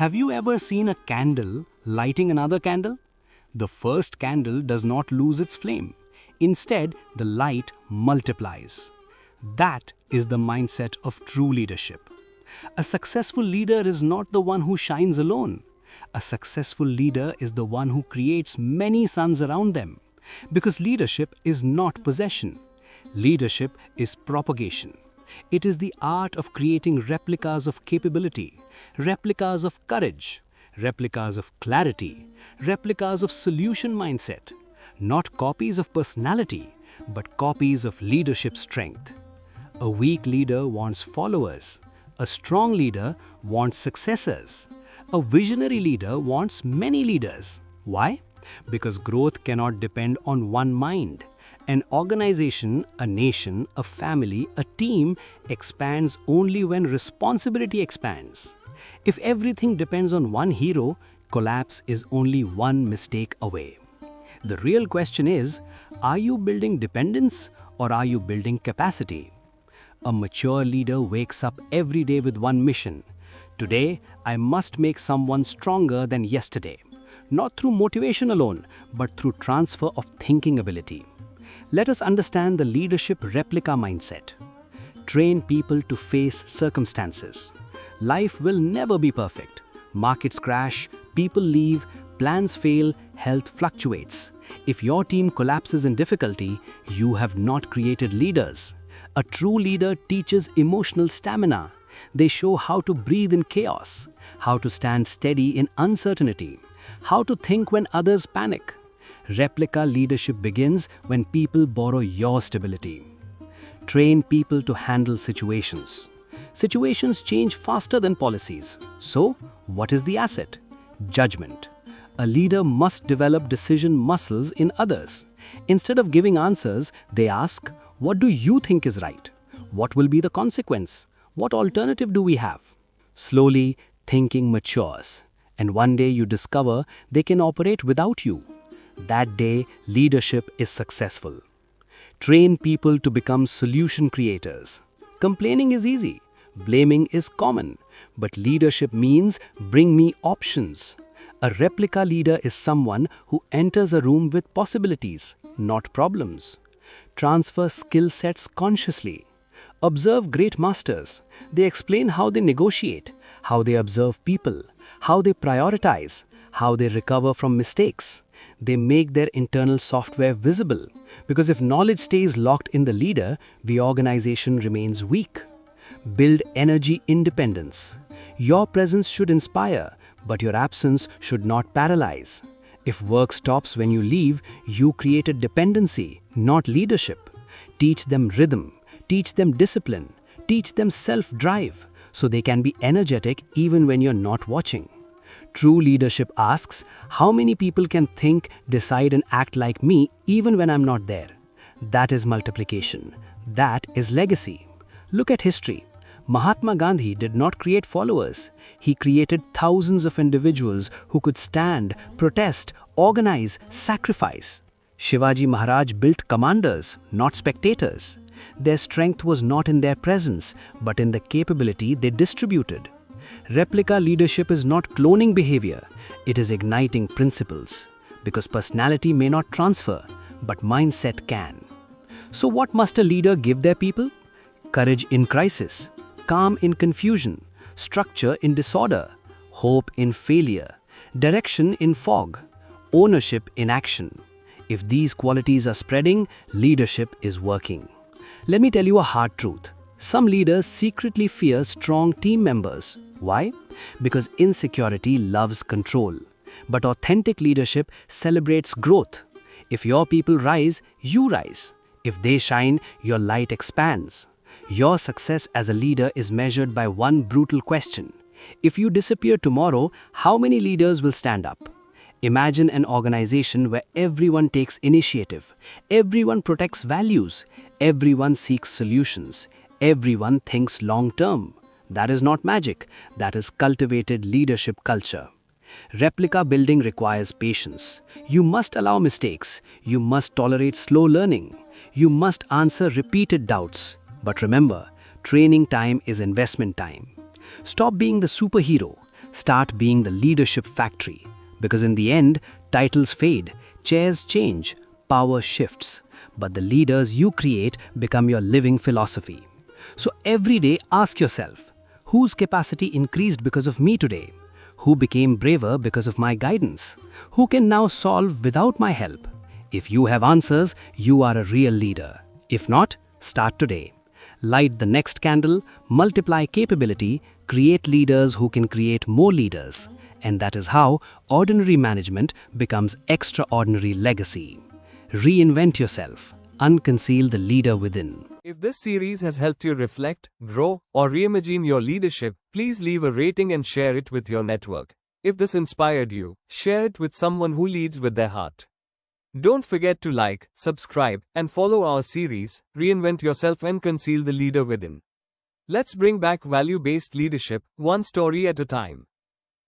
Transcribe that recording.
Have you ever seen a candle lighting another candle? The first candle does not lose its flame. Instead, the light multiplies. That is the mindset of true leadership. A successful leader is not the one who shines alone. A successful leader is the one who creates many suns around them. Because leadership is not possession. Leadership is propagation. It is the art of creating replicas of capability, replicas of courage, replicas of clarity, replicas of solution mindset. Not copies of personality, but copies of leadership strength. A weak leader wants followers. A strong leader wants successors. A visionary leader wants many leaders. Why? Because growth cannot depend on one mind. An organization, a nation, a family, a team expands only when responsibility expands. If everything depends on one hero, collapse is only one mistake away. The real question is, are you building dependence or are you building capacity? A mature leader wakes up every day with one mission. Today, I must make someone stronger than yesterday. Not through motivation alone, but through transfer of thinking ability. Let us understand the leadership replica mindset. Train people to face circumstances. Life will never be perfect. Markets crash, people leave, plans fail, health fluctuates. If your team collapses in difficulty, you have not created leaders. A true leader teaches emotional stamina. They show how to breathe in chaos, how to stand steady in uncertainty, how to think when others panic. Replica leadership begins when people borrow your stability. Train people to handle situations. Situations change faster than policies. So, what is the asset? Judgment. A leader must develop decision muscles in others. Instead of giving answers, they ask, what do you think is right? What will be the consequence? What alternative do we have? Slowly, thinking matures. And one day you discover they can operate without you. That day, leadership is successful. Train people to become solution creators. Complaining is easy. Blaming is common. But leadership means bring me options. A replica leader is someone who enters a room with possibilities, not problems. Transfer skill sets consciously. Observe great masters. They explain how they negotiate, how they observe people, how they prioritize, how they recover from mistakes. They make their internal software visible. Because if knowledge stays locked in the leader, the organization remains weak. Build energy independence. Your presence should inspire, but your absence should not paralyze. If work stops when you leave, you created dependency, not leadership. Teach them rhythm, teach them discipline, teach them self-drive, so they can be energetic even when you're not watching. True leadership asks, how many people can think, decide and act like me even when I'm not there? That is multiplication. That is legacy. Look at history. Mahatma Gandhi did not create followers. He created thousands of individuals who could stand, protest, organize, sacrifice. Shivaji Maharaj built commanders, not spectators. Their strength was not in their presence, but in the capability they distributed. Replica leadership is not cloning behavior, it is igniting principles. Because personality may not transfer, but mindset can. So what must a leader give their people? Courage in crisis, calm in confusion, structure in disorder, hope in failure, direction in fog, ownership in action. If these qualities are spreading, leadership is working. Let me tell you a hard truth. Some leaders secretly fear strong team members. Why? Because insecurity loves control. But authentic leadership celebrates growth. If your people rise, you rise. If they shine, your light expands. Your success as a leader is measured by one brutal question. If you disappear tomorrow, how many leaders will stand up? Imagine an organization where everyone takes initiative, everyone protects values, everyone seeks solutions, everyone thinks long-term. That is not magic, that is cultivated leadership culture. Replica building requires patience. You must allow mistakes. You must tolerate slow learning. You must answer repeated doubts. But remember, training time is investment time. Stop being the superhero. Start being the leadership factory. Because in the end, titles fade, chairs change, power shifts. But the leaders you create become your living philosophy. So every day ask yourself, whose capacity increased because of me today? Who became braver because of my guidance? Who can now solve without my help? If you have answers, you are a real leader. If not, start today. Light the next candle, multiply capability, create leaders who can create more leaders. And that is how ordinary management becomes extraordinary legacy. Reinvent yourself. Unconceal the leader within. If this series has helped you reflect, grow, or reimagine your leadership, please leave a rating and share it with your network. If this inspired you, share it with someone who leads with their heart. Don't forget to like, subscribe, and follow our series, Reinvent Yourself and Conceal the Leader Within. Let's bring back value-based leadership, one story at a time.